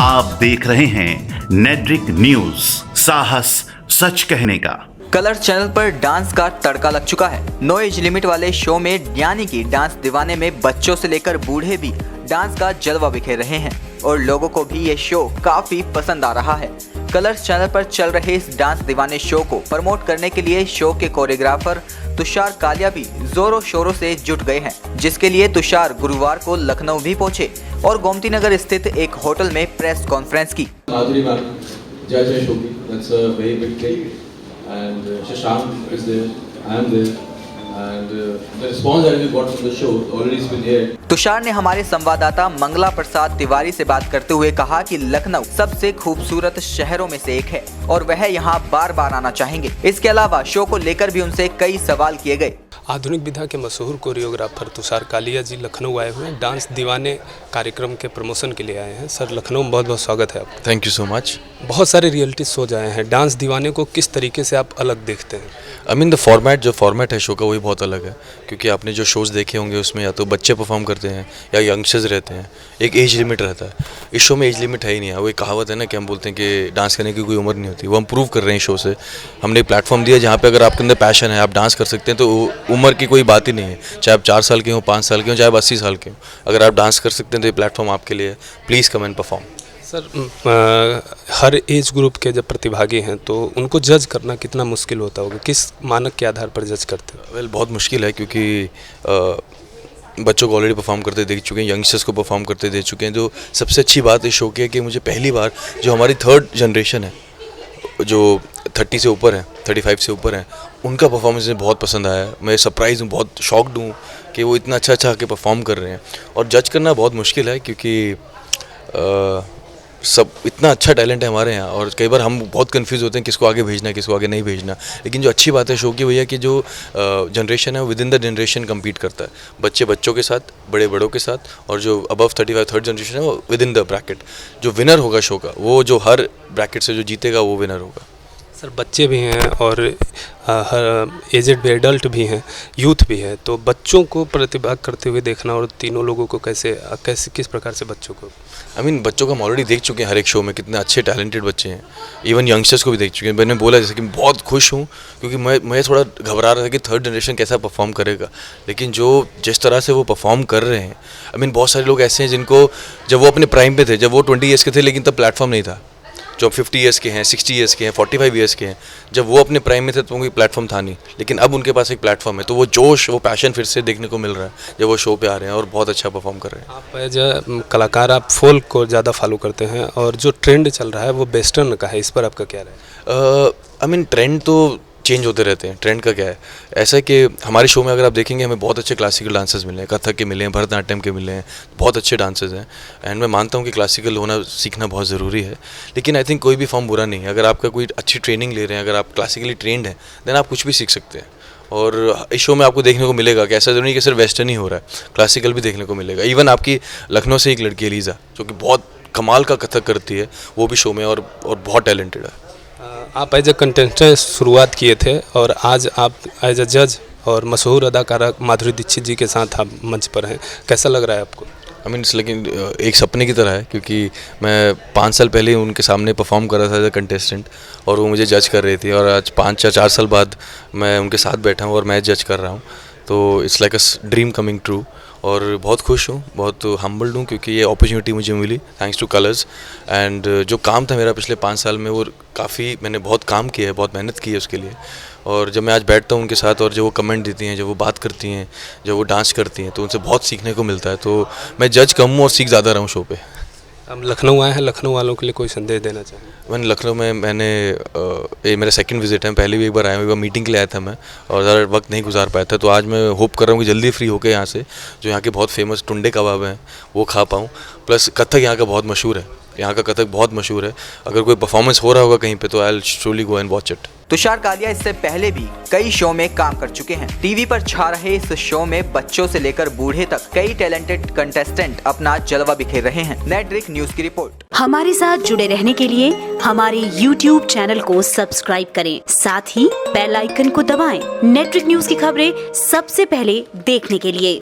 आप देख रहे हैं नेट्रिक न्यूज, साहस सच कहने का। कलर्स चैनल पर डांस का तड़का लग चुका है। नो एज लिमिट वाले शो में यानी कि डांस दीवाने में बच्चों से लेकर बूढ़े भी डांस का जलवा बिखेर रहे हैं और लोगों को भी ये शो काफी पसंद आ रहा है। कलर्स चैनल पर चल रहे इस डांस दीवाने शो को प्रमोट करने के लिए शो के कोरियोग्राफर तुषार कालिया भी जोरों शोरों से जुट गए हैं, जिसके लिए तुषार गुरुवार को लखनऊ भी पहुंचे और गोमती नगर स्थित एक होटल में प्रेस कॉन्फ्रेंस की। माधुरी मैम, जय शोभी, that's a very big thing, and Shashank is there, I am there, and the response that we got from the show already has been here. Tushar ने हमारे संवाददाता मंगला प्रसाद तिवारी से बात करते हुए कहा कि लखनऊ सबसे खूबसूरत शहरों में से एक है और वह यहाँ बार बार आना चाहेंगे। इसके अलावा शो को लेकर भी उनसे कई सवाल किए गए। आधुनिक विधा के मशहूर कोरियोग्राफर तुषार कालिया जी लखनऊ आए हुए हैं। डांस दीवाने कार्यक्रम के प्रमोशन के लिए आए हैं। सर, लखनऊ में बहुत बहुत स्वागत है आपका। Thank you so much. बहुत सारे रियलिटी शोज आए हैं। डांस दीवाने को किस तरीके से आप अलग देखते हैं? आई मीन द फॉर्मेट, जो फॉर्मेट है शो का वही बहुत अलग है, क्योंकि आपने जो शोज़ देखे होंगे उसमें या तो बच्चे परफॉर्म करते हैं या यंगस्टर्स रहते हैं। एक एज लिमिट रहता है। इस शो में एज लिमिट है ही नहीं है। वो एक कहावत है ना कि हम बोलते हैं कि डांस करने की कोई उम्र नहीं होती। वो हम प्रूव कर रहे हैं शो से। हमने एक प्लेटफॉर्म दिया जहाँ पे अगर आपके अंदर पैशन है, आप डांस कर सकते हैं, तो उम्र की कोई बात ही नहीं है। चाहे आप 4 साल के हों, 5 साल के हों, चाहे आप 80 साल के हों, अगर आप डांस कर सकते हैं तो ये प्लेटफॉर्म आपके लिए है। Please come and perform. Sir, her age group के जब प्रतिभागी हैं तो उनको जज करना कितना मुश्किल होता होगा? किस मानक के आधार पर जज करते हैं? वेल, बहुत मुश्किल है, क्योंकि बच्चों को ऑलरेडी परफॉर्म करते देख चुके हैं, यंगस्टर्स को परफॉर्म करते देख चुके हैं। जो सबसे अच्छी बात इस शो की है कि मुझे पहली बार जो हमारी 3rd जनरेशन है, जो 30 से ऊपर है, 35 से ऊपर है, उनका परफॉर्मेंस मुझे बहुत पसंद आया। मैं सरप्राइज़ हूँ, बहुत शॉक्ड हूँ कि वो इतना अच्छा आके परफॉर्म कर रहे हैं। और जज करना बहुत मुश्किल है, क्योंकि सब इतना अच्छा टैलेंट है हमारे यहाँ, और कई बार हम बहुत कंफ्यूज होते हैं किसको आगे भेजना है, किसको आगे नहीं भेजना। लेकिन जो अच्छी बात है शो की वही है कि जो जनरेशन है वो with in the generation compete करता है। बच्चे बच्चों के साथ, बड़े बड़ों के साथ, और जो अबव 35 3rd जनरेशन है वो विद इन द ब्रैकेट। जो विनर होगा शो का, वो जो हर ब्रैकेट से जो जीतेगा वो विनर होगा। सर, बच्चे भी हैं और हर एजेड भी, एडल्ट भी हैं, यूथ भी है, तो बच्चों को प्रतिभा करते हुए देखना और तीनों लोगों को कैसे किस प्रकार से बच्चों को? आई मीन बच्चों को हम ऑलरेडी देख चुके हैं हर एक शो में, कितने अच्छे टैलेंटेड बच्चे हैं। इवन यंगस्टर्स को भी देख चुके हैं। मैंने बोला जैसे कि मैं बहुत खुश हूँ, क्योंकि मैं थोड़ा घबरा रहा था कि 3rd जनरेशन कैसा परफॉर्म करेगा, लेकिन जिस तरह से वो परफॉर्म कर रहे हैं। आई मीन बहुत सारे लोग ऐसे हैं जिनको, जब वो अपने प्राइम पे थे, जब वो 20 ईयर्स के थे, लेकिन तब प्लेटफॉर्म नहीं था। जो 50 ईयर्स के हैं, 60 ईयर्स के हैं, 45 ईयर्स के हैं, जब वो अपने प्राइम में थे तो कोई प्लेटफॉर्म था नहीं, लेकिन अब उनके पास एक प्लेटफॉर्म है। तो वो जोश, वो पैशन फिर से देखने को मिल रहा है जब वो शो पे आ रहे हैं और बहुत अच्छा परफॉर्म कर रहे हैं। आप एज अ कलाकार आप फोल्क को ज़्यादा फॉलो करते हैं और जो ट्रेंड चल रहा है वो वेस्टर्न का है, इस पर आपका क्या राय? आई मीन ट्रेंड तो चेंज होते रहते हैं। ट्रेंड का क्या है, ऐसा है कि हमारे शो में अगर आप देखेंगे हमें बहुत अच्छे क्लासिकल डांसर्स मिले हैं, कथक के मिले हैं, भरतनाट्यम के मिले हैं, बहुत अच्छे डांसर्स हैं। एंड मैं मानता हूँ कि क्लासिकल होना सीखना बहुत ज़रूरी है, लेकिन आई थिंक कोई भी फॉर्म बुरा नहीं है। अगर आपका कोई अच्छी ट्रेनिंग ले रहे हैं, अगर आप क्लासिकली ट्रेंड हैं, देन आप कुछ भी सीख सकते हैं। और इस शो में आपको देखने को मिलेगा कि ऐसा ज़रूरी नहीं कि सिर्फ वेस्टर्न ही हो रहा है, क्लासिकल भी देखने को मिलेगा। इवन आपकी लखनऊ से एक लड़की है लीजा, जो कि बहुत कमाल का कथक करती है, वो भी शो में और बहुत टैलेंटेड है। आप एज ए कंटेस्टेंट शुरुआत किए थे और आज आप एज ए जज और मशहूर अदाकारा माधुरी दीक्षित जी के साथ आप मंच पर हैं। कैसा लग रहा है आपको? आई मीन लेकिन एक सपने की तरह है, क्योंकि मैं 5 साल पहले उनके सामने परफॉर्म कर रहा था एज ए कंटेस्टेंट, और वो मुझे जज कर रही थी, और आज 5 या 4 साल बाद मैं उनके साथ बैठा हूँ और मैं जज कर रहा हूँ। तो it's like a dream coming true, और बहुत खुश हूँ, बहुत हम्बल्ड हूँ, क्योंकि ये अपॉर्चुनिटी मुझे मिली थैंक्स टू कलर्स। एंड जो काम था मेरा पिछले 5 साल में, वो काफ़ी मैंने बहुत काम किया है, बहुत मेहनत की है उसके लिए। और जब मैं आज बैठता हूँ उनके साथ और जो वो कमेंट देती हैं, जो वो बात करती हैं, जो वो डांस करती हैं, तो उनसे बहुत सीखने को मिलता है। तो मैं जज कम हूँ और सीख ज़्यादा रहा हूँ शो पे। हम लखनऊ आए हैं, लखनऊ वालों के लिए कोई संदेश देना चाहिए? मैंने लखनऊ में ये मेरा 2nd विजिट है। पहले भी एक बार आया हूँ, एक बार मीटिंग के लिए आया था मैं, और ज़्यादा वक्त नहीं गुजार पाया था। तो आज मैं होप कर रहा हूँ कि जल्दी फ्री होकर यहाँ से जो यहाँ के बहुत फेमस टुंडे कबाब हैं वो खा पाऊँ। प्लस कथक यहाँ का बहुत मशहूर है, यहाँ का कथक बहुत मशहूर है। अगर कोई परफॉर्मेंस हो रहा होगा कहीं पे तो I will surely go and watch it. Tushar Kalia इससे पहले भी कई शो में काम कर चुके हैं। टीवी पर छा रहे इस शो में बच्चों से लेकर बूढ़े तक कई टैलेंटेड कंटेस्टेंट अपना जलवा बिखेर रहे हैं। नेट्रिक न्यूज की रिपोर्ट। हमारे साथ जुड़े रहने के लिए हमारे YouTube चैनल को सब्सक्राइब करें, साथ ही बेल आइकन को दबाएं। नेट्रिक न्यूज की खबरें सबसे पहले देखने के लिए।